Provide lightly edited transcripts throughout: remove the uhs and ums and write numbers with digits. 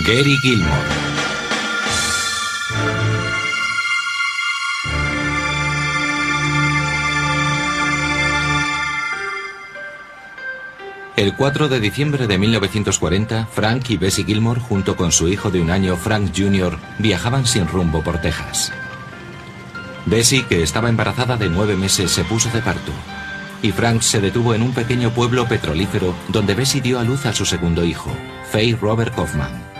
Gary Gilmore. El 4 de diciembre de 1940, Frank y Bessie Gilmore, junto con su hijo de 1 año, Frank Jr., viajaban sin rumbo por Texas. Bessie, que estaba embarazada de 9 meses, se puso de parto, y Frank se detuvo en un pequeño pueblo petrolífero donde Bessie dio a luz a su segundo hijo, Faye Robert Kaufman.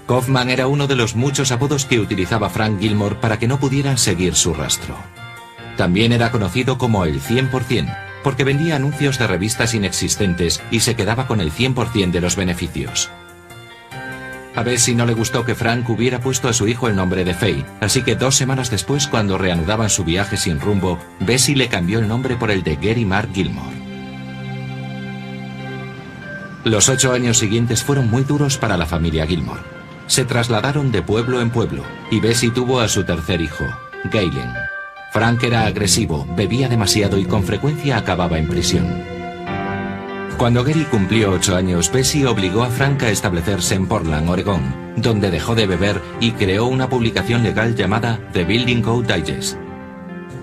Kaufman era uno de los muchos apodos que utilizaba Frank Gilmore para que no pudieran seguir su rastro. También era conocido como el 100%, porque vendía anuncios de revistas inexistentes y se quedaba con el 100% de los beneficios. A Bessie no le gustó que Frank hubiera puesto a su hijo el nombre de Faye, así que 2 semanas después, cuando reanudaban su viaje sin rumbo, Bessie le cambió el nombre por el de Gary Mark Gilmore. Los 8 años siguientes fueron muy duros para la familia Gilmore. Se trasladaron de pueblo en pueblo, y Bessie tuvo a su tercer hijo, Galen. Frank era agresivo, bebía demasiado y con frecuencia acababa en prisión. Cuando Gary cumplió 8 años, Bessie obligó a Frank a establecerse en Portland, Oregón, donde dejó de beber y creó una publicación legal llamada The Building Code Digest.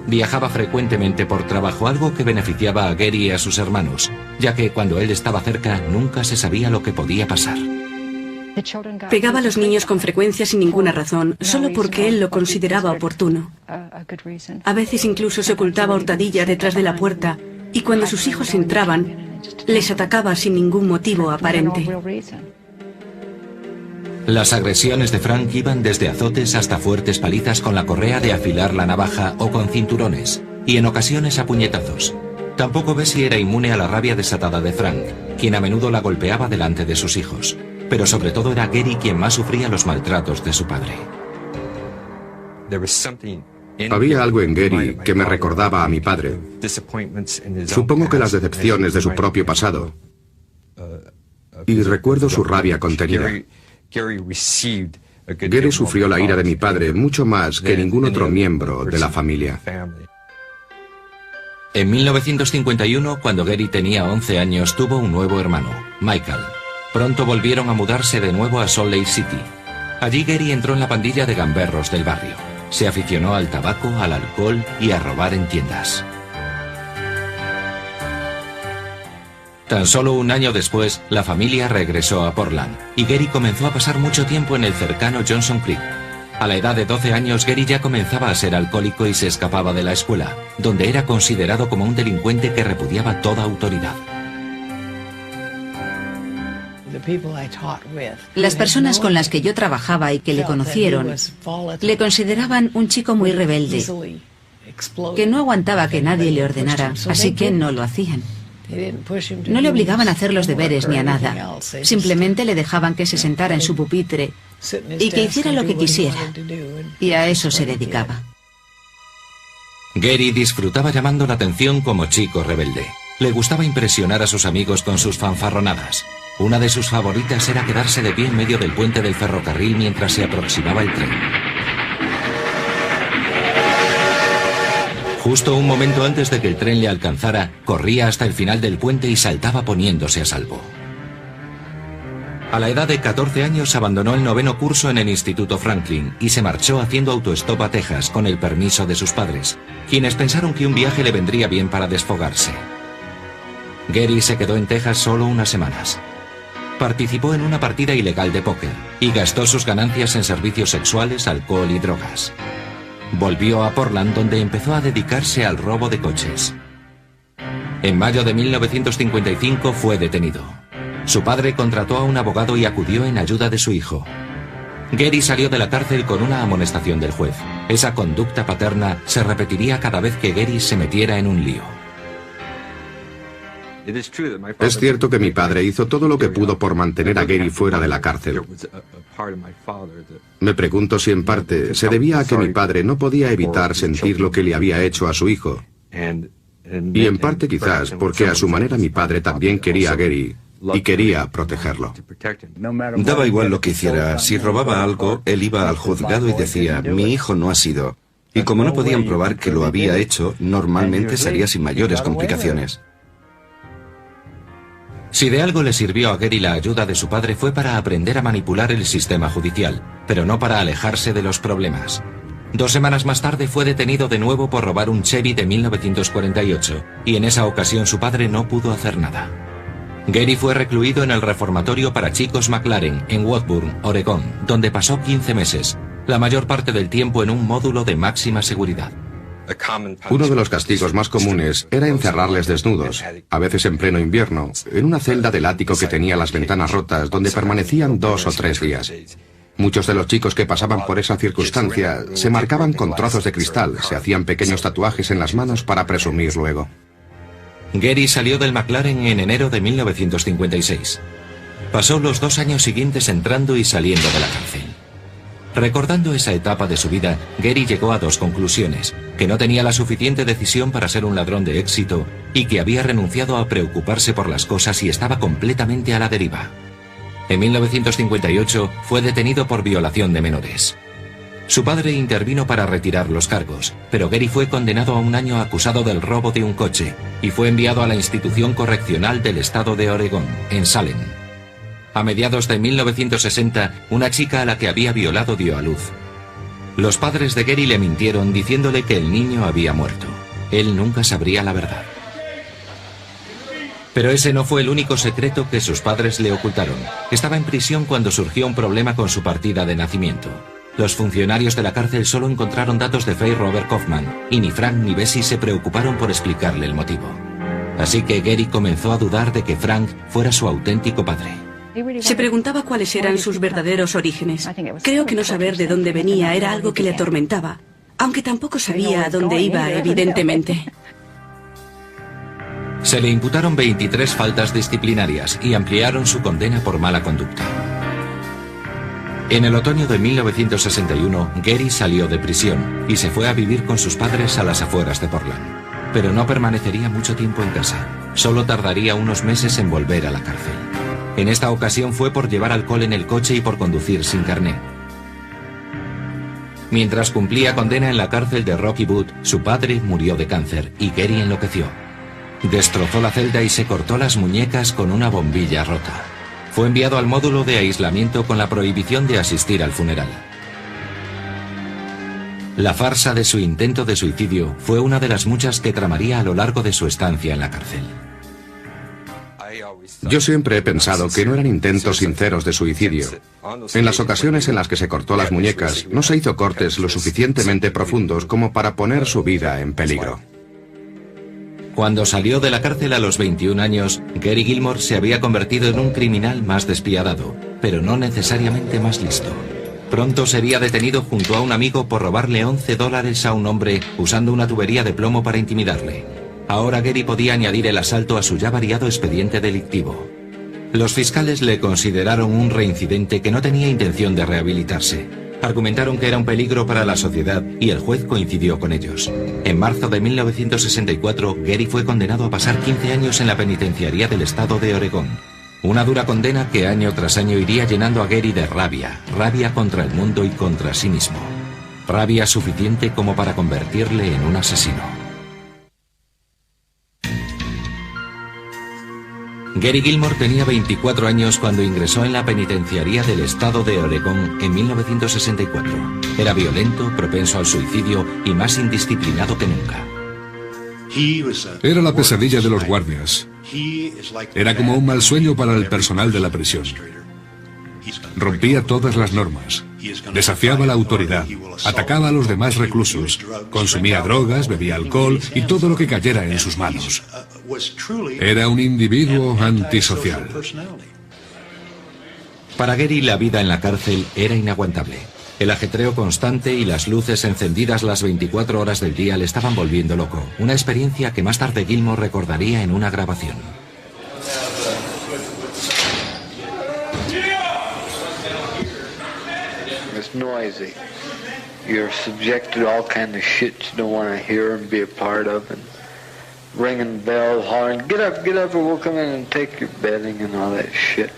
Viajaba frecuentemente por trabajo, algo que beneficiaba a Gary y a sus hermanos, ya que cuando él estaba cerca nunca se sabía lo que podía pasar. Pegaba a los niños con frecuencia sin ninguna razón, solo porque él lo consideraba oportuno. A veces incluso se ocultaba hurtadilla detrás de la puerta y cuando sus hijos entraban, les atacaba sin ningún motivo aparente. Las agresiones de Frank iban desde azotes hasta fuertes palizas con la correa de afilar la navaja o con cinturones, y en ocasiones a puñetazos. Tampoco Bessie era inmune a la rabia desatada de Frank, quien a menudo la golpeaba delante de sus hijos. Pero sobre todo era Gary quien más sufría los maltratos de su padre. Había algo en Gary que me recordaba a mi padre. Supongo que las decepciones de su propio pasado. Y recuerdo su rabia contenida. Gary sufrió la ira de mi padre mucho más que ningún otro miembro de la familia. En 1951, cuando Gary tenía 11 años, tuvo un nuevo hermano, Michael. Pronto volvieron a mudarse de nuevo a Salt Lake City. Allí Gary entró en la pandilla de gamberros del barrio. Se aficionó al tabaco, al alcohol y a robar en tiendas. Tan solo 1 año después, la familia regresó a Portland y Gary comenzó a pasar mucho tiempo en el cercano Johnson Creek. A la edad de 12 años, Gary ya comenzaba a ser alcohólico y se escapaba de la escuela, donde era considerado como un delincuente que repudiaba toda autoridad. Las personas con las que yo trabajaba y que le conocieron, le consideraban un chico muy rebelde, que no aguantaba que nadie le ordenara, así que no lo hacían. No le obligaban a hacer los deberes ni a nada, simplemente le dejaban que se sentara en su pupitre y que hiciera lo que quisiera, y a eso se dedicaba. Gary disfrutaba llamando la atención como chico rebelde. Le gustaba impresionar a sus amigos con sus fanfarronadas. Una de sus favoritas era quedarse de pie en medio del puente del ferrocarril mientras se aproximaba el tren. Justo un momento antes de que el tren le alcanzara, corría hasta el final del puente y saltaba poniéndose a salvo. A la edad de 14 años abandonó el 9º curso en el Instituto Franklin y se marchó haciendo autostop a Texas con el permiso de sus padres, quienes pensaron que un viaje le vendría bien para desfogarse. Gary se quedó en Texas solo unas semanas. Participó en una partida ilegal de póker y gastó sus ganancias en servicios sexuales, alcohol y drogas. Volvió a Portland, donde empezó a dedicarse al robo de coches. En mayo de 1955 fue detenido. Su padre contrató a un abogado y acudió en ayuda de su hijo. Gary salió de la cárcel con una amonestación del juez. Esa conducta paterna se repetiría cada vez que Gary se metiera en un lío. Es cierto que mi padre hizo todo lo que pudo por mantener a Gary fuera de la cárcel. Me pregunto si en parte se debía a que mi padre no podía evitar sentir lo que le había hecho a su hijo. Y en parte quizás porque a su manera mi padre también quería a Gary y quería protegerlo. Daba igual lo que hiciera. Si robaba algo, él iba al juzgado y decía, mi hijo no ha sido. Y como no podían probar que lo había hecho, normalmente salía sin mayores complicaciones. Si de algo le sirvió a Gary la ayuda de su padre fue para aprender a manipular el sistema judicial, pero no para alejarse de los problemas. 2 semanas más tarde fue detenido de nuevo por robar un Chevy de 1948, y en esa ocasión su padre no pudo hacer nada. Gary fue recluido en el reformatorio para chicos McLaren en Woodburn, Oregón, donde pasó 15 meses, la mayor parte del tiempo en un módulo de máxima seguridad. Uno de los castigos más comunes era encerrarles desnudos, a veces en pleno invierno, en una celda del ático que tenía las ventanas rotas, donde permanecían 2 o 3 días. Muchos de los chicos que pasaban por esa circunstancia se marcaban con trozos de cristal, se hacían pequeños tatuajes en las manos para presumir luego. Gary salió del McLaren en enero de 1956. Pasó los 2 años siguientes entrando y saliendo de la cárcel. Recordando esa etapa de su vida, Gary llegó a 2 conclusiones: que no tenía la suficiente decisión para ser un ladrón de éxito y que había renunciado a preocuparse por las cosas y estaba completamente a la deriva. En 1958 fue detenido por violación de menores. Su padre intervino para retirar los cargos, pero Gary fue condenado a 1 año acusado del robo de un coche y fue enviado a la institución correccional del estado de Oregón, en Salem. A mediados de 1960, una chica a la que había violado dio a luz. Los padres de Gary le mintieron diciéndole que el niño había muerto. Él nunca sabría la verdad. Pero ese no fue el único secreto que sus padres le ocultaron. Estaba en prisión cuando surgió un problema con su partida de nacimiento. Los funcionarios de la cárcel solo encontraron datos de Faye Robert Kaufman, y ni Frank ni Bessie se preocuparon por explicarle el motivo. Así que Gary comenzó a dudar de que Frank fuera su auténtico padre. Se preguntaba cuáles eran sus verdaderos orígenes. Creo que no saber de dónde venía era algo que le atormentaba, aunque tampoco sabía a dónde iba, evidentemente. Se le imputaron 23 faltas disciplinarias y ampliaron su condena por mala conducta. En el otoño de 1961, Gary salió de prisión y se fue a vivir con sus padres a las afueras de Portland. Pero no permanecería mucho tiempo en casa. Solo tardaría unos meses en volver a la cárcel. En esta ocasión fue por llevar alcohol en el coche y por conducir sin carné. Mientras cumplía condena en la cárcel de Rocky Wood, su padre murió de cáncer y Gary enloqueció. Destrozó la celda y se cortó las muñecas con una bombilla rota. Fue enviado al módulo de aislamiento con la prohibición de asistir al funeral. La farsa de su intento de suicidio fue una de las muchas que tramaría a lo largo de su estancia en la cárcel. Yo siempre he pensado que no eran intentos sinceros de suicidio. En las ocasiones en las que se cortó las muñecas, no se hizo cortes lo suficientemente profundos como para poner su vida en peligro. Cuando salió de la cárcel a los 21 años, Gary Gilmore se había convertido en un criminal más despiadado, pero no necesariamente más listo. Pronto sería detenido junto a un amigo por robarle $11 a un hombre usando una tubería de plomo para intimidarle. Ahora Gary podía añadir el asalto a su ya variado expediente delictivo. Los fiscales le consideraron un reincidente que no tenía intención de rehabilitarse. Argumentaron que era un peligro para la sociedad y el juez coincidió con ellos. En marzo de 1964, Gary fue condenado a pasar 15 años en la penitenciaría del estado de Oregón. Una dura condena que año tras año iría llenando a Gary de rabia, rabia contra el mundo y contra sí mismo. Rabia suficiente como para convertirle en un asesino. Gary Gilmore tenía 24 años cuando ingresó en la penitenciaría del estado de Oregón en 1964. Era violento, propenso al suicidio y más indisciplinado que nunca. Era la pesadilla de los guardias. Era como un mal sueño para el personal de la prisión. Rompía todas las normas, desafiaba la autoridad, atacaba a los demás reclusos, consumía drogas, bebía alcohol y todo lo que cayera en sus manos. Era un individuo antisocial. Para Gary la vida en la cárcel era inaguantable. El ajetreo constante y las luces encendidas las 24 horas del día le estaban volviendo loco. Una experiencia que más tarde Gilmore recordaría en una grabación. It's noisy. You're subjected to all kind of shit you don't want to hear and be a part of, and ringing bells, hollering, get up, or we'll come in and take your bedding and all that shit.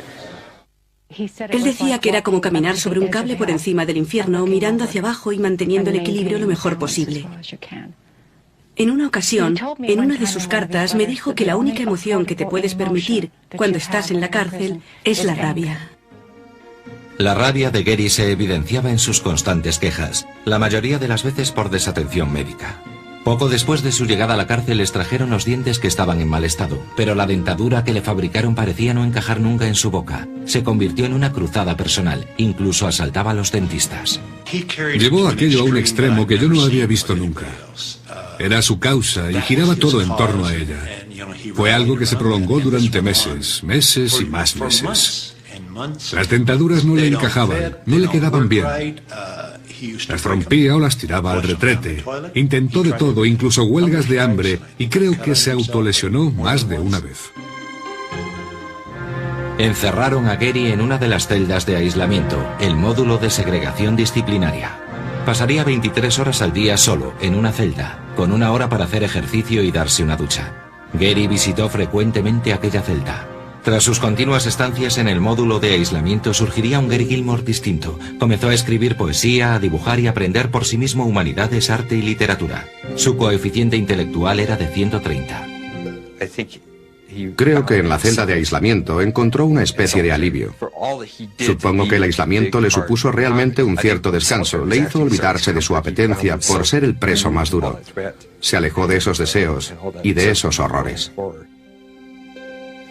Él decía que era como caminar sobre un cable por encima del infierno, mirando hacia abajo y manteniendo el equilibrio lo mejor posible. En una ocasión, en una de sus cartas, me dijo que la única emoción que te puedes permitir cuando estás en la cárcel es la rabia. La rabia de Gary se evidenciaba en sus constantes quejas, la mayoría de las veces por desatención médica. Poco después de su llegada a la cárcel extrajeron los dientes que estaban en mal estado, pero la dentadura que le fabricaron parecía no encajar nunca en su boca. Se convirtió en una cruzada personal, incluso asaltaba a los dentistas. Llevó aquello a un extremo que yo no había visto nunca. Era su causa y giraba todo en torno a ella. Fue algo que se prolongó durante meses, meses y más meses. Las dentaduras no le encajaban, no le quedaban bien. Las rompía o las tiraba al retrete. Intentó de todo, incluso huelgas de hambre, y creo que se autolesionó más de una vez. Encerraron a Gary en una de las celdas de aislamiento, el módulo de segregación disciplinaria. Pasaría 23 horas al día solo, en una celda, con 1 hora para hacer ejercicio y darse una ducha. Gary visitó frecuentemente aquella celda. Tras sus continuas estancias en el módulo de aislamiento surgiría un Gary Gilmore distinto. Comenzó a escribir poesía, a dibujar y a aprender por sí mismo humanidades, arte y literatura. Su coeficiente intelectual era de 130. Creo que en la celda de aislamiento encontró una especie de alivio. Supongo que el aislamiento le supuso realmente un cierto descanso. Le hizo olvidarse de su apetencia por ser el preso más duro. Se alejó de esos deseos y de esos horrores.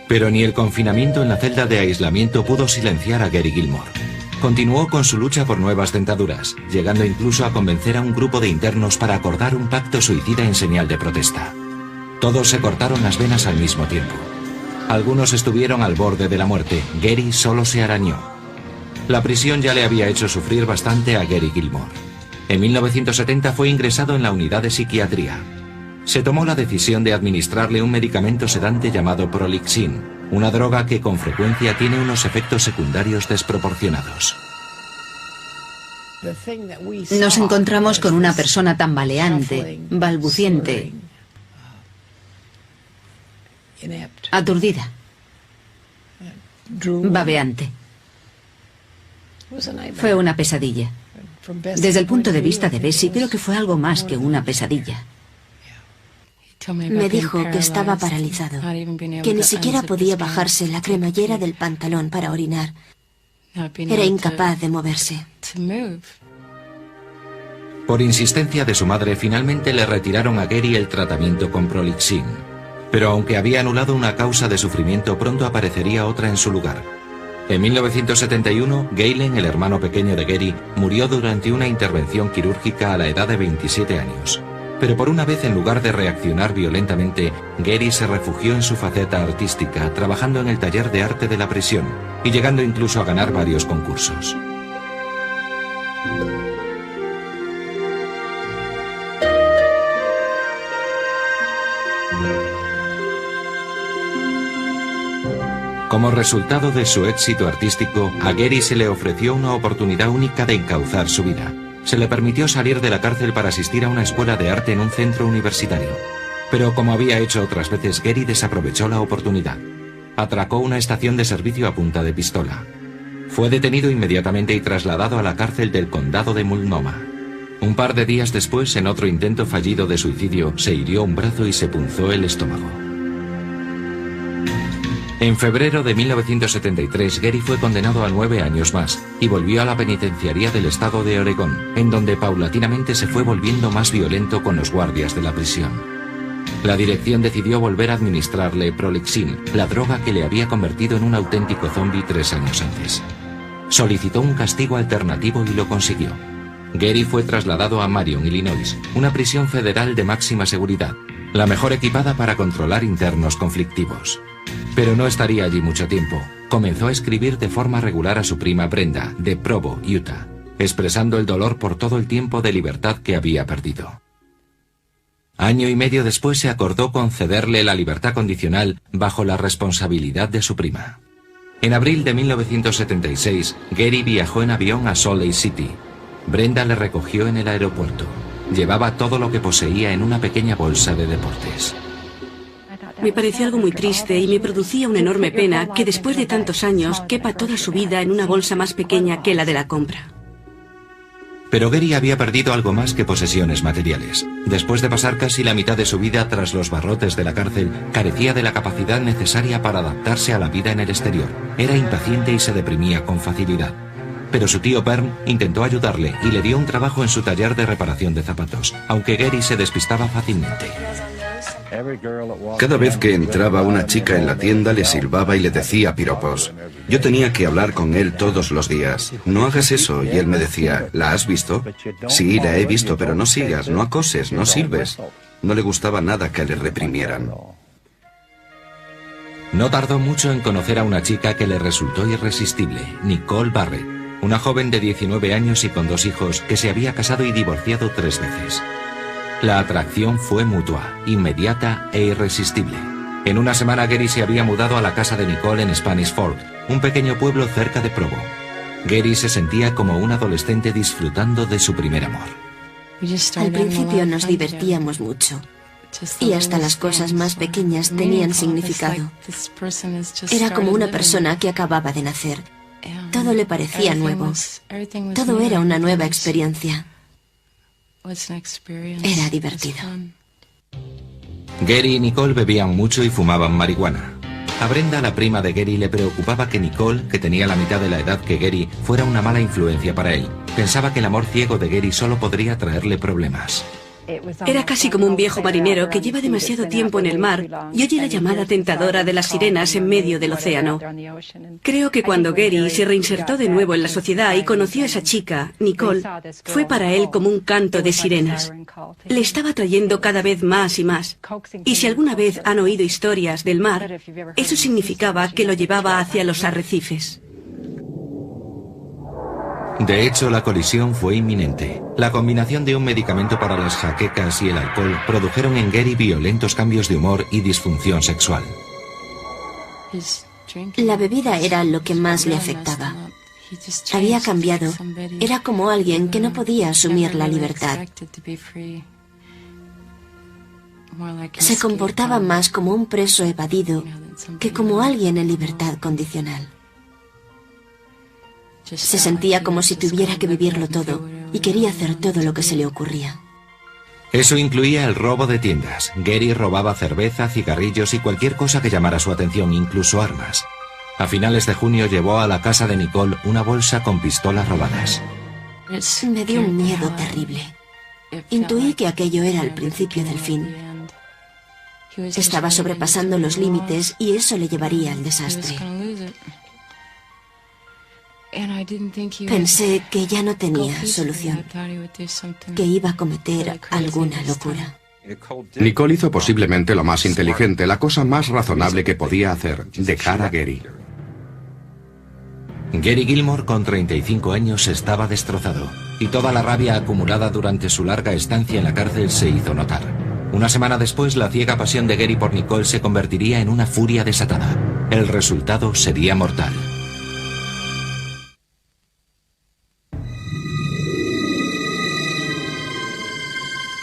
Pero ni el confinamiento en la celda de aislamiento pudo silenciar a Gary Gilmore. Continuó con su lucha por nuevas dentaduras, llegando incluso a convencer a un grupo de internos para acordar un pacto suicida en señal de protesta. Todos se cortaron las venas al mismo tiempo. Algunos estuvieron al borde de la muerte, Gary solo se arañó. La prisión ya le había hecho sufrir bastante a Gary Gilmore. En 1970 fue ingresado en la unidad de psiquiatría. Se tomó la decisión de administrarle un medicamento sedante llamado Prolixin, una droga que con frecuencia tiene unos efectos secundarios desproporcionados. Nos encontramos con una persona tambaleante, balbuciente, aturdida, babeante. Fue una pesadilla. Desde el punto de vista de Bessie, creo que fue algo más que una pesadilla. Me dijo que estaba paralizado, que ni siquiera podía bajarse la cremallera del pantalón para orinar. Era incapaz de moverse. Por insistencia de su madre, finalmente le retiraron a Gary el tratamiento con Prolixin. Pero aunque había anulado una causa de sufrimiento, pronto aparecería otra en su lugar. En 1971, Galen, el hermano pequeño de Gary, murió durante una intervención quirúrgica a la edad de 27 años. Pero por una vez, en lugar de reaccionar violentamente, Gary se refugió en su faceta artística, trabajando en el taller de arte de la prisión y llegando incluso a ganar varios concursos. Como resultado de su éxito artístico, a Gary se le ofreció una oportunidad única de encauzar su vida. Se le permitió salir de la cárcel para asistir a una escuela de arte en un centro universitario. Pero como había hecho otras veces, Gary desaprovechó la oportunidad. Atracó una estación de servicio a punta de pistola. Fue detenido inmediatamente y trasladado a la cárcel del condado de Multnomah. Un par de días después, en otro intento fallido de suicidio, se hirió un brazo y se punzó el estómago. En febrero de 1973, Gary fue condenado a 9 años más y volvió a la penitenciaría del estado de Oregón, en donde paulatinamente se fue volviendo más violento con los guardias de la prisión. La dirección decidió volver a administrarle Prolixin, la droga que le había convertido en un auténtico zombi 3 años antes. Solicitó un castigo alternativo y lo consiguió. Gary fue trasladado a Marion, Illinois, una prisión federal de máxima seguridad, la mejor equipada para controlar internos conflictivos. Pero no estaría allí mucho tiempo. Comenzó a escribir de forma regular a su prima Brenda, de Provo, Utah, expresando el dolor por todo el tiempo de libertad que había perdido. Año y medio después se acordó concederle la libertad condicional bajo la responsabilidad de su prima. En abril de 1976, Gary viajó en avión a Salt Lake City. Brenda le recogió en el aeropuerto. Llevaba todo lo que poseía en una pequeña bolsa de deportes. Me pareció algo muy triste y me producía una enorme pena que después de tantos años quepa toda su vida en una bolsa más pequeña que la de la compra. Pero Gary había perdido algo más que posesiones materiales. Después de pasar casi la mitad de su vida tras los barrotes de la cárcel, carecía de la capacidad necesaria para adaptarse a la vida en el exterior. Era impaciente y se deprimía con facilidad. Pero su tío Bernd intentó ayudarle y le dio un trabajo en su taller de reparación de zapatos, aunque Gary se despistaba fácilmente. Cada vez que entraba una chica en la tienda le silbaba y le decía piropos. Yo tenía que hablar con él todos los días. No hagas eso. Y él me decía, ¿la has visto? Sí, la he visto, pero no sigas, no acoses, no silbes. No le gustaba nada que le reprimieran. No tardó mucho en conocer a una chica que le resultó irresistible, Nicole Barrett, una joven de 19 años y con 2 hijos que se había casado y divorciado 3 veces. La atracción fue mutua, inmediata e irresistible. En una semana Gary se había mudado a la casa de Nicole en Spanish Fork, un pequeño pueblo cerca de Provo. Gary se sentía como un adolescente disfrutando de su primer amor. Al principio nos divertíamos mucho. Y hasta las cosas más pequeñas tenían significado. Era como una persona que acababa de nacer. Todo le parecía nuevo. Todo era una nueva experiencia. Era divertido. Gary y Nicole bebían mucho y fumaban marihuana. A Brenda, la prima de Gary, le preocupaba que Nicole, que tenía la mitad de la edad que Gary, fuera una mala influencia para él. Pensaba que el amor ciego de Gary solo podría traerle problemas. Era casi como un viejo marinero que lleva demasiado tiempo en el mar y oye la llamada tentadora de las sirenas en medio del océano. Creo que cuando Gary se reinsertó de nuevo en la sociedad y conoció a esa chica, Nicole, fue para él como un canto de sirenas. Le estaba trayendo cada vez más y más. Y si alguna vez han oído historias del mar, eso significaba que lo llevaba hacia los arrecifes. De hecho, la colisión fue inminente. La combinación de un medicamento para las jaquecas y el alcohol produjeron en Gary violentos cambios de humor y disfunción sexual. La bebida era lo que más le afectaba. Había cambiado. Era como alguien que no podía asumir la libertad. Se comportaba más como un preso evadido que como alguien en libertad condicional. Se sentía como si tuviera que vivirlo todo y quería hacer todo lo que se le ocurría. Eso incluía el robo de tiendas. Gary robaba cerveza, cigarrillos y cualquier cosa que llamara su atención, incluso armas. A finales de junio llevó a la casa de Nicole una bolsa con pistolas robadas. Me dio un miedo terrible. Intuí que aquello era el principio del fin. Estaba sobrepasando los límites y eso le llevaría al desastre. Pensé que ya no tenía solución, que iba a cometer alguna locura. Nicole hizo posiblemente lo más inteligente, la cosa más razonable que podía hacer, dejar a Gary. Gary Gilmore, con 35 años, estaba destrozado, y toda la rabia acumulada durante su larga estancia en la cárcel se hizo notar. Una semana después, la ciega pasión de Gary por Nicole se convertiría en una furia desatada. El resultado sería mortal.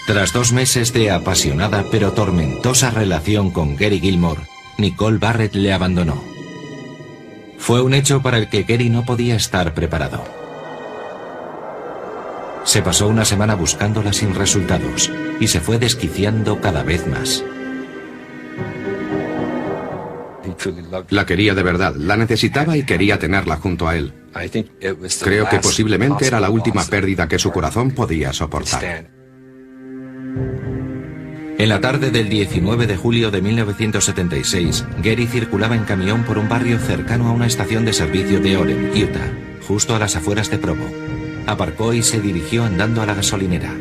Tras 2 meses de apasionada pero tormentosa relación con Gary Gilmore, Nicole Barrett le abandonó. Fue un hecho para el que Gary no podía estar preparado. Se pasó una semana buscándola sin resultados y se fue desquiciando cada vez más. La quería de verdad, la necesitaba y quería tenerla junto a él. Creo que posiblemente era la última pérdida que su corazón podía soportar. En la tarde del 19 de julio de 1976, Gary circulaba en camión por un barrio cercano a una estación de servicio de Orem, Utah, justo a las afueras de Provo. Aparcó y se dirigió andando a la gasolinera.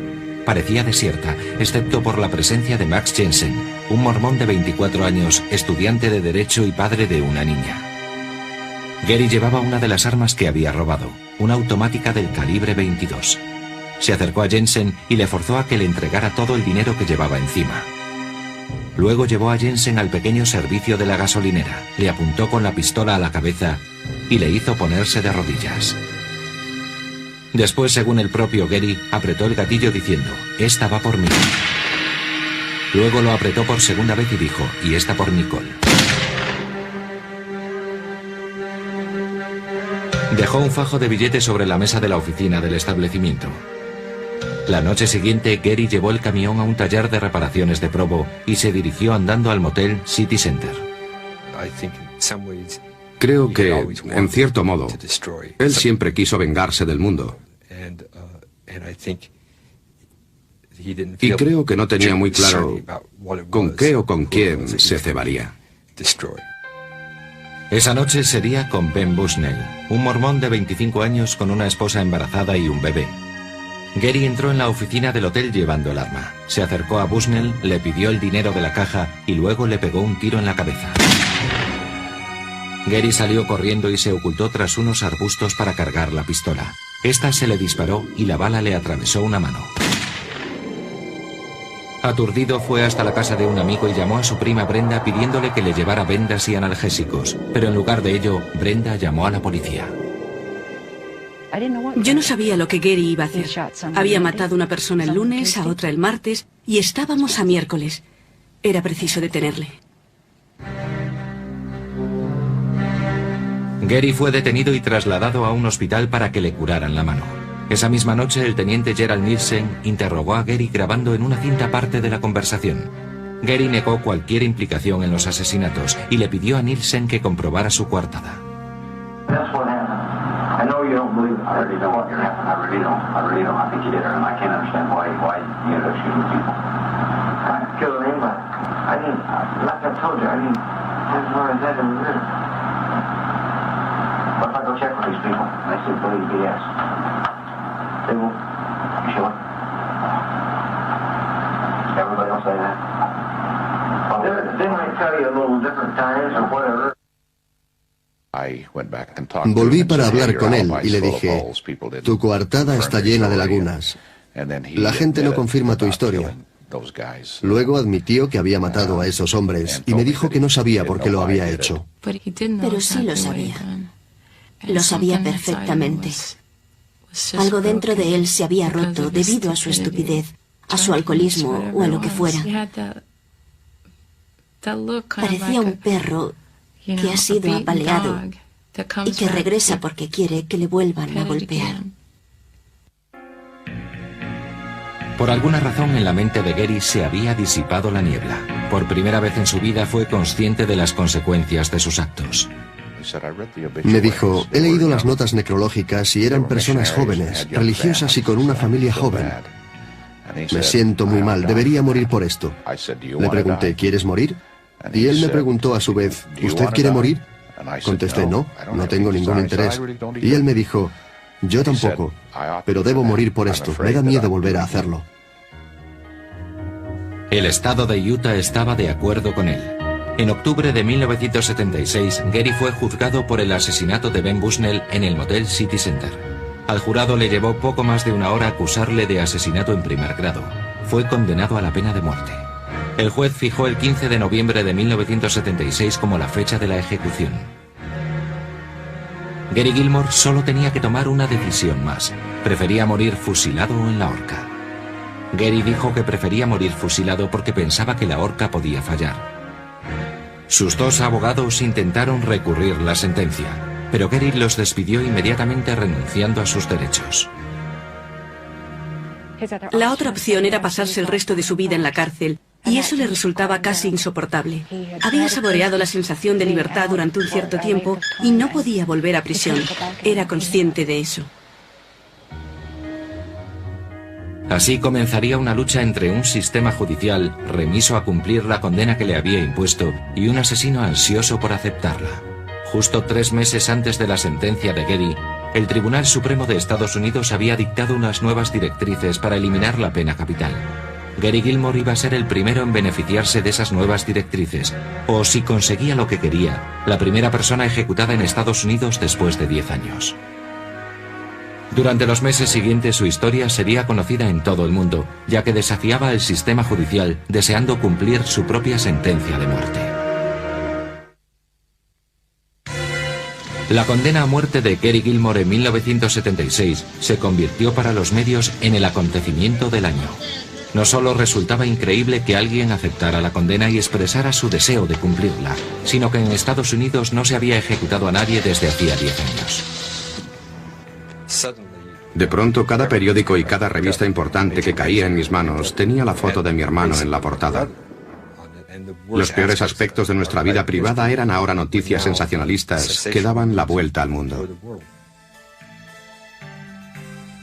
Parecía desierta, excepto por la presencia de Max Jensen, un mormón de 24 años, estudiante de Derecho y padre de una niña. Gary llevaba una de las armas que había robado, una automática del calibre 22. Se acercó a Jensen y le forzó a que le entregara todo el dinero que llevaba encima. Luego llevó a Jensen al pequeño servicio de la gasolinera, le apuntó con la pistola a la cabeza y le hizo ponerse de rodillas. Después, según el propio Gary, apretó el gatillo diciendo, «Esta va por mí». Luego lo apretó por segunda vez y dijo, «Y esta por Nicole». Dejó un fajo de billetes sobre la mesa de la oficina del establecimiento. La noche siguiente, Gary llevó el camión a un taller de reparaciones de Provo y se dirigió andando al motel City Center. Creo que, en cierto modo, él siempre quiso vengarse del mundo. Y creo que no tenía muy claro con qué o con quién se cebaría. Esa noche sería con Ben Bushnell, un mormón de 25 años con una esposa embarazada y un bebé. Gary entró en la oficina del hotel llevando el arma. Se acercó a Bushnell, le pidió el dinero de la caja y luego le pegó un tiro en la cabeza. Gary salió corriendo y se ocultó tras unos arbustos para cargar la pistola. Esta se le disparó y la bala le atravesó una mano. Aturdido fue hasta la casa de un amigo y llamó a su prima Brenda pidiéndole que le llevara vendas y analgésicos, pero en lugar de ello, Brenda llamó a la policía. Yo no sabía lo que Gary iba a hacer. Había matado a una persona el lunes, a otra el martes, y estábamos a miércoles. Era preciso detenerle. Gary fue detenido y trasladado a un hospital para que le curaran la mano. Esa misma noche, el teniente Gerald Nielsen interrogó a Gary grabando en una cinta parte de la conversación. Gary negó cualquier implicación en los asesinatos y le pidió a Nielsen que comprobara su coartada. Volví para hablar con él y le dije, tu coartada está llena de lagunas. La gente no confirma tu historia. Luego admitió que había matado a esos hombres y me dijo que no sabía por qué lo había hecho. Pero sí lo sabía. Lo sabía perfectamente. Algo dentro de él se había roto debido a su estupidez, a su alcoholismo o a lo que fuera. Parecía un perro que ha sido apaleado y que regresa porque quiere que le vuelvan a golpear. Por alguna razón en la mente de Gary se había disipado la niebla. Por primera vez en su vida fue consciente de las consecuencias de sus actos. Me dijo, he leído las notas necrológicas y eran personas jóvenes, religiosas y con una familia joven. Me siento muy mal, debería morir por esto. Le pregunté, ¿quieres morir? Y él me preguntó a su vez, ¿usted quiere morir? Contesté, no, no tengo ningún interés. Y él me dijo, yo tampoco, pero debo morir por esto, me da miedo volver a hacerlo. El estado de Utah estaba de acuerdo con él. En octubre de 1976, Gary fue juzgado por el asesinato de Ben Bushnell en el motel City Center. Al jurado le llevó poco más de una hora acusarle de asesinato en primer grado. Fue condenado a la pena de muerte. El juez fijó el 15 de noviembre de 1976 como la fecha de la ejecución. Gary Gilmore solo tenía que tomar una decisión más. Prefería morir fusilado o en la horca. Gary dijo que prefería morir fusilado porque pensaba que la horca podía fallar. Sus dos abogados intentaron recurrir la sentencia, pero Gary los despidió inmediatamente renunciando a sus derechos. La otra opción era pasarse el resto de su vida en la cárcel, y eso le resultaba casi insoportable. Había saboreado la sensación de libertad durante un cierto tiempo y no podía volver a prisión. Era consciente de eso. Así comenzaría una lucha entre un sistema judicial remiso a cumplir la condena que le había impuesto y un asesino ansioso por aceptarla. Justo 3 meses antes de la sentencia de Gary, el Tribunal Supremo de Estados Unidos había dictado unas nuevas directrices para eliminar la pena capital. Gary Gilmore iba a ser el primero en beneficiarse de esas nuevas directrices, o si conseguía lo que quería, la primera persona ejecutada en Estados Unidos después de 10 años. Durante los meses siguientes su historia sería conocida en todo el mundo, ya que desafiaba al sistema judicial deseando cumplir su propia sentencia de muerte. La condena a muerte de Gary Gilmore en 1976 se convirtió para los medios en el acontecimiento del año. No solo resultaba increíble que alguien aceptara la condena y expresara su deseo de cumplirla, sino que en Estados Unidos no se había ejecutado a nadie desde hacía 10 años. De pronto, cada periódico y cada revista importante que caía en mis manos tenía la foto de mi hermano en la portada. Los peores aspectos de nuestra vida privada eran ahora noticias sensacionalistas que daban la vuelta al mundo.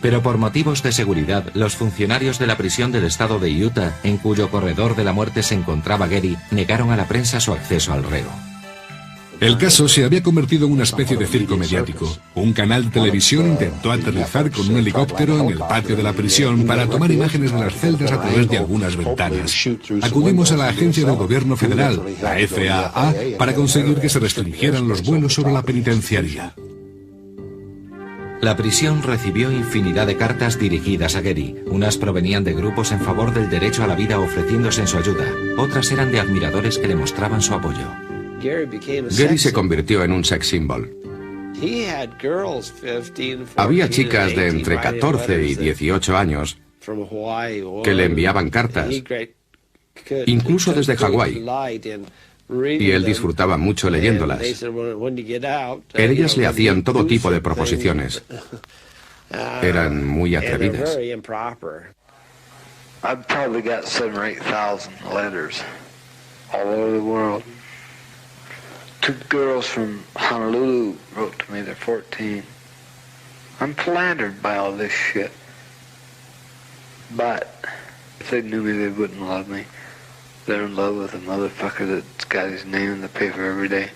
Pero por motivos de seguridad, los funcionarios de la prisión del estado de Utah, en cuyo corredor de la muerte se encontraba Gary, negaron a la prensa su acceso al reo. El caso se había convertido en una especie de circo mediático. Un canal de televisión intentó aterrizar con un helicóptero en el patio de la prisión para tomar imágenes de las celdas a través de algunas ventanas. Acudimos a la agencia del gobierno federal, la FAA, para conseguir que se restringieran los vuelos sobre la penitenciaría. La prisión recibió infinidad de cartas dirigidas a Gary. Unas provenían de grupos en favor del derecho a la vida ofreciéndose en su ayuda. Otras eran de admiradores que le mostraban su apoyo. Gary se convirtió en un sex symbol. Había chicas de entre 14 y 18 años que le enviaban cartas, incluso desde Hawái, y él disfrutaba mucho leyéndolas. Ellas le hacían todo tipo de proposiciones. Eran muy atrevidas. I've probably got 7,000 or 8,000 letters all over the world. 2 girls from Honolulu wrote to me, they're 14. I'm flattered by all this shit. But if they knew me, they wouldn't love me. They're in love with a motherfucker that's got his name in the paper every day.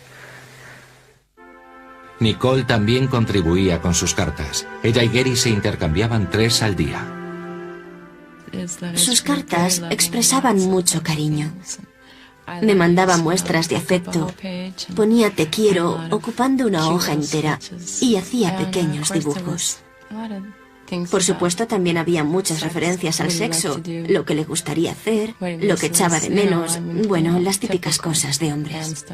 Nicole también contribuía con sus cartas. Ella y Gary se intercambiaban 3 al día. Sus cartas expresaban mucho cariño. Me mandaba muestras de afecto, ponía te quiero ocupando una hoja entera y hacía pequeños dibujos. Por supuesto, también había muchas referencias al sexo, lo que le gustaría hacer, lo que echaba de menos, bueno, las típicas cosas de hombres.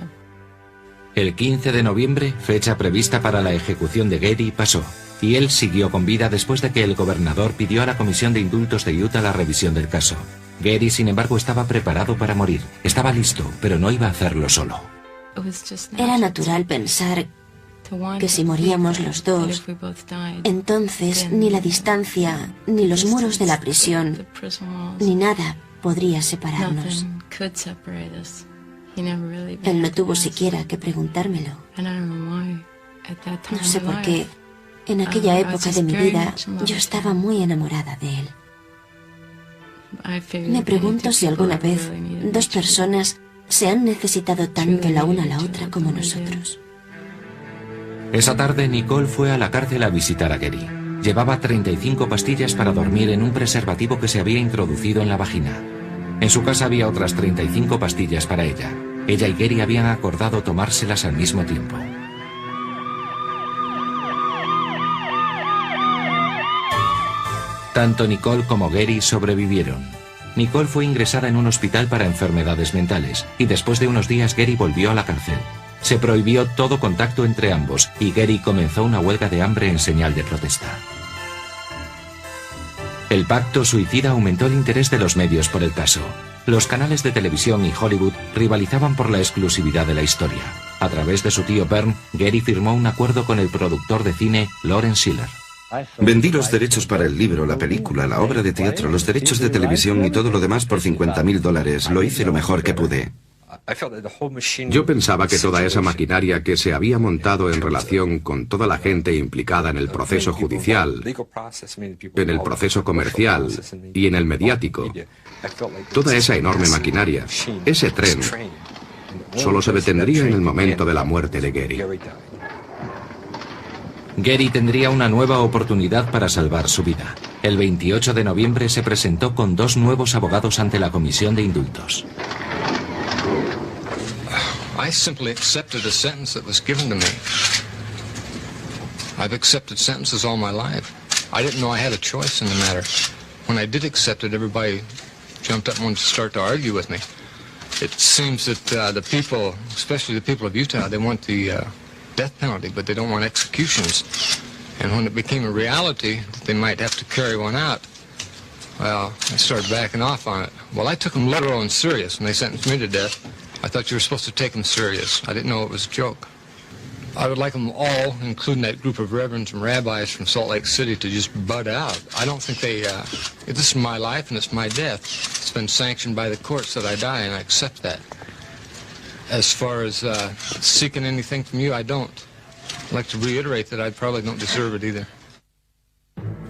El 15 de noviembre, fecha prevista para la ejecución de Gary, pasó, y él siguió con vida después de que el gobernador pidió a la Comisión de Indultos de Utah la revisión del caso. Gary, sin embargo, estaba preparado para morir. Estaba listo, pero no iba a hacerlo solo. Era natural pensar que si moríamos los dos, entonces ni la distancia, ni los muros de la prisión, ni nada podría separarnos. Él no tuvo siquiera que preguntármelo. No sé por qué. En aquella época de mi vida, yo estaba muy enamorada de él. Me pregunto si alguna vez 2 personas se han necesitado tanto la una a la otra como nosotros. Esa tarde, Nicole fue a la cárcel a visitar a Gary. Llevaba 35 pastillas para dormir en un preservativo que se había introducido en la vagina. En su casa había otras 35 pastillas para ella. Ella y Gary habían acordado tomárselas al mismo tiempo. Tanto Nicole como Gary sobrevivieron. Nicole fue ingresada en un hospital para enfermedades mentales y después de unos días Gary volvió a la cárcel. Se prohibió todo contacto entre ambos y Gary comenzó una huelga de hambre en señal de protesta. El pacto suicida aumentó el interés de los medios por el caso. Los canales de televisión y Hollywood rivalizaban por la exclusividad de la historia. A través de su tío Vern, Gary firmó un acuerdo con el productor de cine Lawrence Schiller. Vendí los derechos para el libro, la película, la obra de teatro, los derechos de televisión y todo lo demás por $50,000. Lo hice lo mejor que pude. Yo pensaba que toda esa maquinaria que se había montado en relación con toda la gente implicada en el proceso judicial, en el proceso comercial y en el mediático, toda esa enorme maquinaria, ese tren, solo se detendría en el momento de la muerte de Gary. Gary tendría una nueva oportunidad para salvar su vida. El 28 de noviembre se presentó con 2 nuevos abogados ante la Comisión de Indultos. I simply accepted a sentence that was given to me. I've accepted sentences all my life. I didn't know I had a choice in the matter. When I did accept it, everybody jumped up and wanted to start to argue with me. It seems that the people, especially the people of Utah, they want the death penalty, but they don't want executions. And when it became a reality that they might have to carry one out, well, I started backing off on it. Well, I took them literal and serious when they sentenced me to death. I thought you were supposed to take them serious. I didn't know it was a joke. I would like them all, including that group of reverends and rabbis from Salt Lake City, to just bud out. I don't think they, this is my life and it's my death. It's been sanctioned by the courts that I die, and I accept that. As far as seeking anything from you, I don't. I'd like to reiterate that I probably don't deserve it either.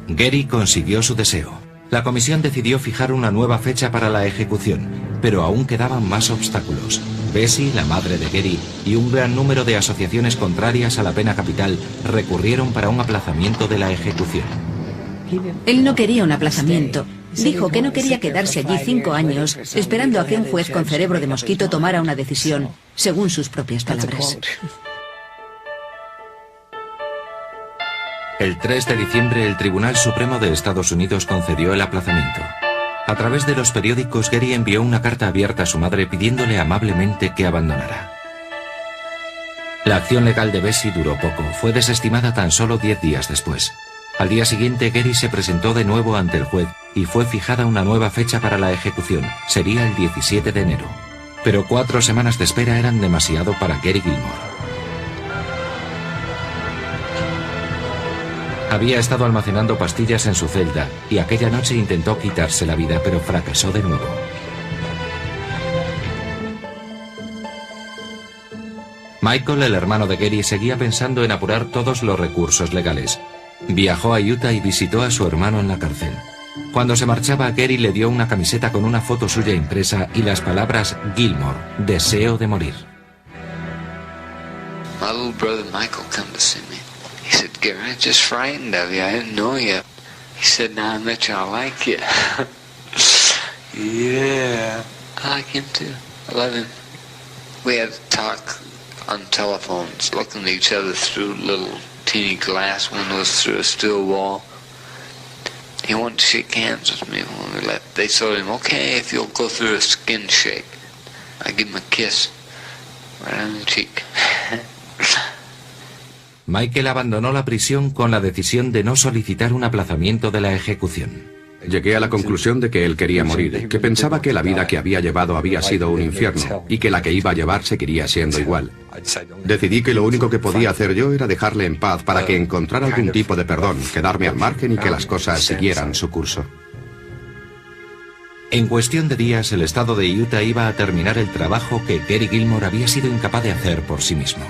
Gary consiguió su deseo. La comisión decidió fijar una nueva fecha para la ejecución, pero aún quedaban más obstáculos. Bessie, la madre de Gary, y un gran número de asociaciones contrarias a la pena capital recurrieron para un aplazamiento de la ejecución. Él no quería un aplazamiento. Dijo que no quería quedarse allí 5 años esperando a que un juez con cerebro de mosquito tomara una decisión, según sus propias palabras. El 3 de diciembre, el Tribunal Supremo de Estados Unidos concedió el aplazamiento. A través de los periódicos, Gary envió una carta abierta a su madre pidiéndole amablemente que abandonara. La acción legal de Bessie duró poco, fue desestimada tan solo 10 días después. Al día siguiente, Gary se presentó de nuevo ante el juez y fue fijada una nueva fecha para la ejecución. Sería el 17 de enero. Pero 4 semanas de espera eran demasiado para Gary Gilmore. Había estado almacenando pastillas en su celda y aquella noche intentó quitarse la vida, pero fracasó de nuevo. Michael, el hermano de Gary, seguía pensando en apurar todos los recursos legales. Viajó a Utah y visitó a su hermano en la cárcel. Cuando se marchaba, Gary le dio una camiseta con una foto suya impresa y las palabras Gilmore, deseo de morir. My little brother Michael come to see me. He said, Gary, I'm just frightened of you. I didn't know you. He said, now I met you, I like you. Yeah. I like him too. I love him. We had to talk on telephones, looking at each other through little teeny glass windows through a steel wall. He wanted to shake hands with me when we left. They told him, okay, if you'll go through a skin shake. I give him a kiss right on the cheek. Michael abandonó la prisión con la decisión de no solicitar un aplazamiento de la ejecución. Llegué a la conclusión de que él quería morir, que pensaba que la vida que había llevado había sido un infierno y que la que iba a llevar seguiría siendo igual. Decidí que lo único que podía hacer yo era dejarle en paz para que encontrara algún tipo de perdón, quedarme al margen y que las cosas siguieran su curso. En cuestión de días, el estado de Utah iba a terminar el trabajo que Gary Gilmore había sido incapaz de hacer por sí mismo.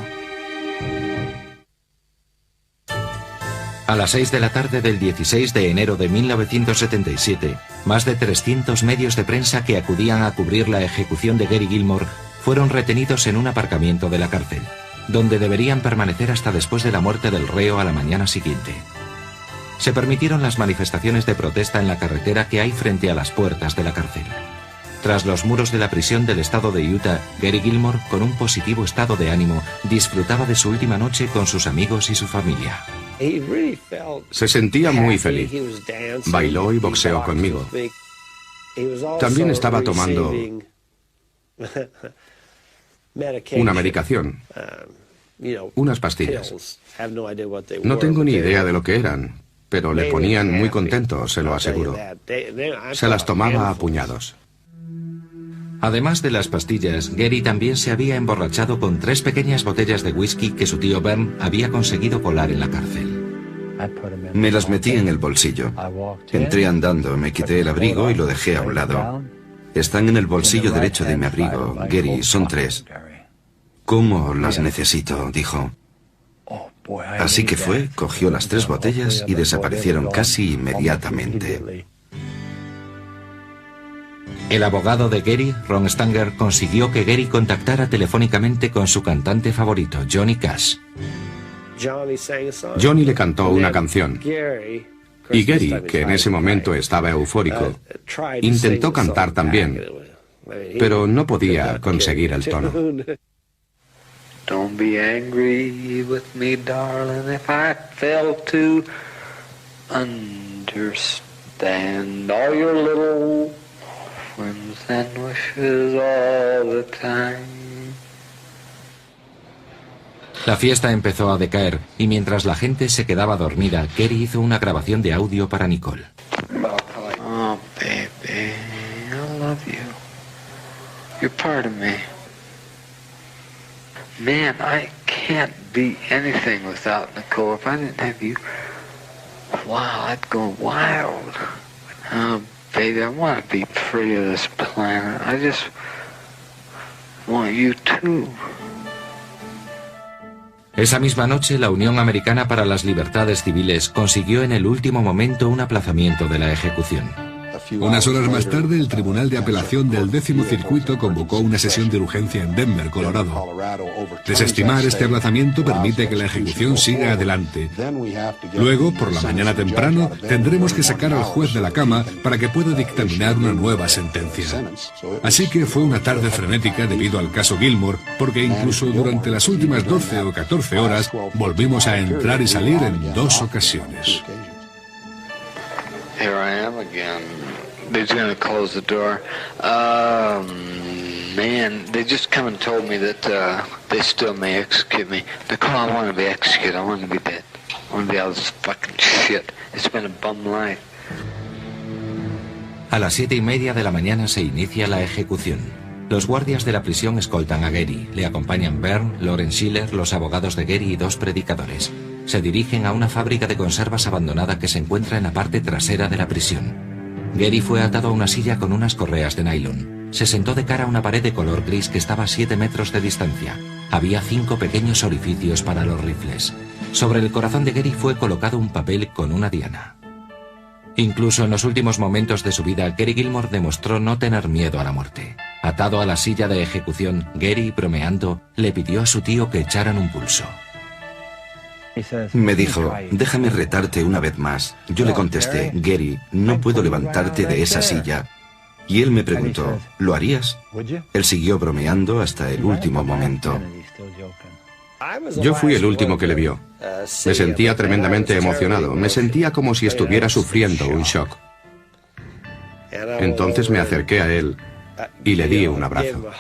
A las 6 de la tarde del 16 de enero de 1977, más de 300 medios de prensa que acudían a cubrir la ejecución de Gary Gilmore fueron retenidos en un aparcamiento de la cárcel, donde deberían permanecer hasta después de la muerte del reo a la mañana siguiente. Se permitieron las manifestaciones de protesta en la carretera que hay frente a las puertas de la cárcel. Tras los muros de la prisión del estado de Utah, Gary Gilmore, con un positivo estado de ánimo, disfrutaba de su última noche con sus amigos y su familia. Se sentía muy feliz. Bailó y boxeó conmigo. También estaba tomando una medicación, unas pastillas. No tengo ni idea de lo que eran, pero le ponían muy contento, se lo aseguro. Se las tomaba a puñados. Además de las pastillas, Gary también se había emborrachado con 3 pequeñas botellas de whisky que su tío Bern había conseguido colar en la cárcel. Me las metí en el bolsillo. Entré andando, me quité el abrigo y lo dejé a un lado. Están en el bolsillo derecho de mi abrigo, Gary, son 3. ¿Cómo las necesito?, dijo. Así que fue, cogió las 3 botellas y desaparecieron casi inmediatamente. El abogado de Gary, Ron Stanger, consiguió que Gary contactara telefónicamente con su cantante favorito, Johnny Cash. Johnny le cantó una canción. Y Gary, que en ese momento estaba eufórico, intentó cantar también, pero no podía conseguir el tono. Don't be angry with me, darling, if I fail to understand all your little whims and wishes all the time. La fiesta empezó a decaer y mientras la gente se quedaba dormida, Gary hizo una grabación de audio para Nicole. Oh, baby, I love you. You're part of me. Man, I can't can't be anything without Nicole. If I didn't have you, wow, I'd go wild. Oh, baby, I want to be free of this planet. I just want you too. Esa misma noche, la Unión Americana para las Libertades Civiles consiguió en el último momento un aplazamiento de la ejecución. Unas horas más tarde, el Tribunal de Apelación del 10º Circuito convocó una sesión de urgencia en Denver, Colorado. Desestimar este aplazamiento permite que la ejecución siga adelante. Luego, por la mañana temprano, tendremos que sacar al juez de la cama para que pueda dictaminar una nueva sentencia. Así que fue una tarde frenética debido al caso Gilmore, porque incluso durante las últimas 12 o 14 horas volvimos a entrar y salir en 2 ocasiones. Here I am again. They're going to close the door. Man, they just come and told me that they still may execute me. Nicole, I want to be executed. I want to be dead. I want to be out of this fucking shit. It's been a bum life. A las 7:30 de la mañana se inicia la ejecución. Los guardias de la prisión escoltan a Gary. Le acompañan Bern, Loren Schiller, los abogados de Gary y 2 predicadores. Se dirigen a una fábrica de conservas abandonada que se encuentra en la parte trasera de la prisión. Gary fue atado a una silla con unas correas de nylon. Se sentó de cara a una pared de color gris que estaba a 7 metros de distancia. Había 5 pequeños orificios para los rifles. Sobre el corazón de Gary fue colocado un papel con una diana. Incluso en los últimos momentos de su vida, Gary Gilmore demostró no tener miedo a la muerte. Atado a la silla de ejecución, Gary, bromeando, le pidió a su tío que echaran un pulso. Me dijo, déjame retarte una vez más. Yo le contesté, Gary, no puedo levantarte de esa silla. Y él me preguntó, ¿lo harías? Él siguió bromeando hasta el último momento. Yo fui el último que le vio. Me sentía tremendamente emocionado. Me sentía como si estuviera sufriendo un shock. Entonces me acerqué a él y le di un abrazo.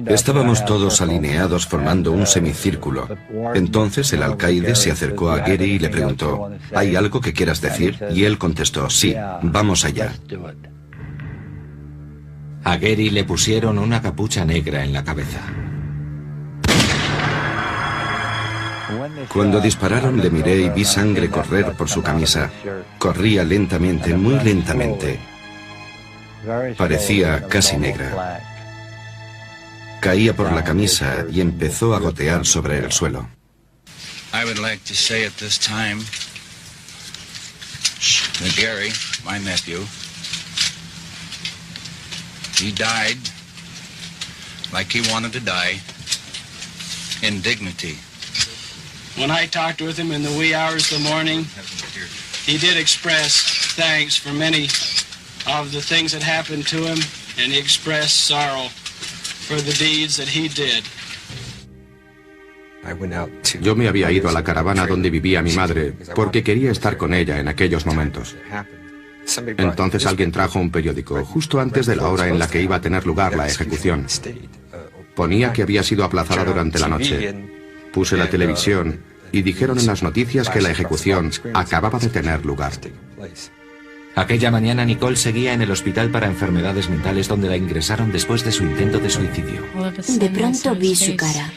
Estábamos todos alineados formando un semicírculo. Entonces el alcaide se acercó a Gary y le preguntó, ¿hay algo que quieras decir? Y él contestó, sí, vamos allá. A Gary le pusieron una capucha negra en la cabeza. Cuando dispararon le miré y vi sangre correr por su camisa. Corría lentamente, muy lentamente. Parecía casi negra. Caía por la camisa y empezó a gotear sobre el suelo. I would like to say at this time that Gary, my nephew, he died like he wanted to die, in dignity. When I talked with him in the wee hours of the morning, he did express thanks for many of the things that happened to him, and he expressed sorrow for the deeds that he did. Yo me había ido a la caravana donde vivía mi madre porque quería estar con ella en aquellos momentos. Entonces alguien trajo un periódico justo antes de la hora en la que iba a tener lugar la ejecución. Ponía que había sido aplazada durante la noche. Puse la televisión y dijeron en las noticias que la ejecución acababa de tener lugar. Aquella mañana Nicole seguía en el hospital para enfermedades mentales donde la ingresaron después de su intento de suicidio. De pronto vi su cara.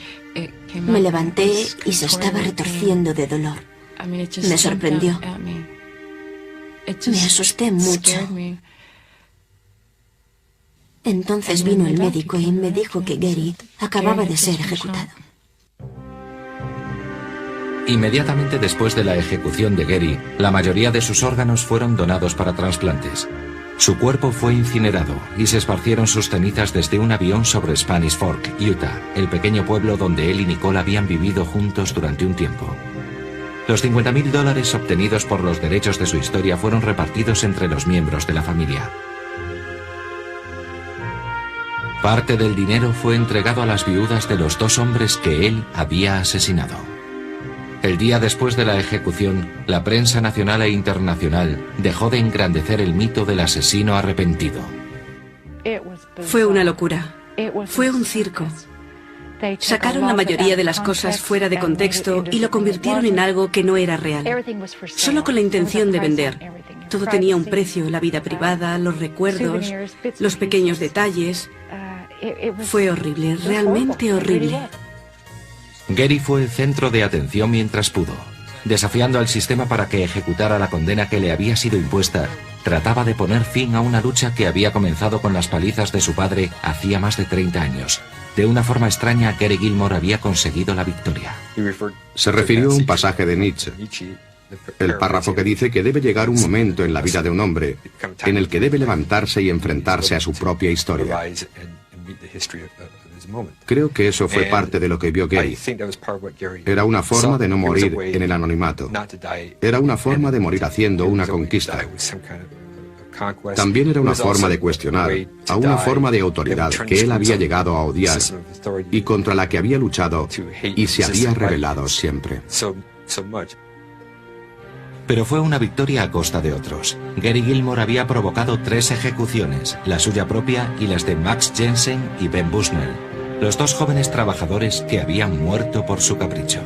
Me levanté y se estaba retorciendo de dolor. Me sorprendió. Me asusté mucho. Entonces vino el médico y me dijo que Gary acababa de ser ejecutado. Inmediatamente después de la ejecución de Gary, la mayoría de sus órganos fueron donados para trasplantes. Su cuerpo fue incinerado y se esparcieron sus cenizas desde un avión sobre Spanish Fork, Utah, el pequeño pueblo donde él y Nicole habían vivido juntos durante un tiempo. Los $50,000 obtenidos por los derechos de su historia fueron repartidos entre los miembros de la familia. Parte del dinero fue entregado a las viudas de los 2 hombres que él había asesinado. El día después de la ejecución, la prensa nacional e internacional dejó de engrandecer el mito del asesino arrepentido. Fue una locura. Fue un circo. Sacaron la mayoría de las cosas fuera de contexto y lo convirtieron en algo que no era real. Solo con la intención de vender. Todo tenía un precio, la vida privada, los recuerdos, los pequeños detalles. Fue horrible, realmente horrible. Gary fue el centro de atención mientras pudo. Desafiando al sistema para que ejecutara la condena que le había sido impuesta, trataba de poner fin a una lucha que había comenzado con las palizas de su padre hacía más de 30 años. De una forma extraña, Gary Gilmore había conseguido la victoria. Se refirió a un pasaje de Nietzsche, el párrafo que dice que debe llegar un momento en la vida de un hombre en el que debe levantarse y enfrentarse a su propia historia. Creo que eso fue parte de lo que vio Gary. Era una forma de no morir en el anonimato. Era una forma de morir haciendo una conquista. También era una forma de cuestionar a una forma de autoridad que él había llegado a odiar y contra la que había luchado y se había rebelado siempre. Pero fue una victoria a costa de otros. Gary Gilmore había provocado 3 ejecuciones, la suya propia y las de Max Jensen y Ben Bushnell, los 2 jóvenes trabajadores que habían muerto por su capricho.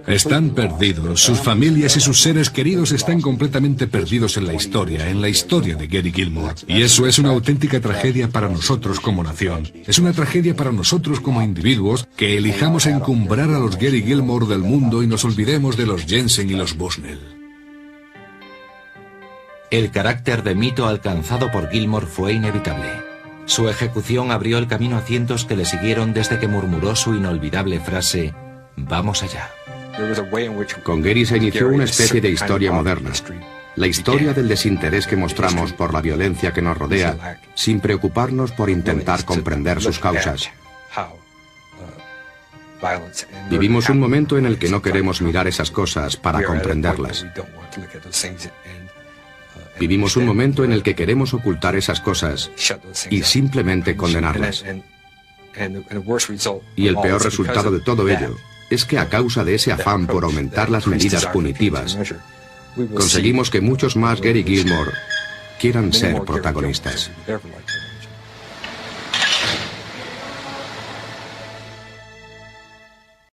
Están perdidos, sus familias y sus seres queridos están completamente perdidos en la historia de Gary Gilmore. Y eso es una auténtica tragedia para nosotros como nación. Es una tragedia para nosotros como individuos que elijamos encumbrar a los Gary Gilmore del mundo y nos olvidemos de los Jensen y los Bushnell. El carácter de mito alcanzado por Gilmore fue inevitable. Su ejecución abrió el camino a cientos que le siguieron desde que murmuró su inolvidable frase: «Vamos allá». Con Gary se inició una especie de historia moderna. La historia del desinterés que mostramos por la violencia que nos rodea, sin preocuparnos por intentar comprender sus causas. Vivimos un momento en el que no queremos mirar esas cosas para comprenderlas. Vivimos un momento en el que queremos ocultar esas cosas y simplemente condenarlas. Y el peor resultado de todo ello es que a causa de ese afán por aumentar las medidas punitivas, conseguimos que muchos más Gary Gilmore quieran ser protagonistas.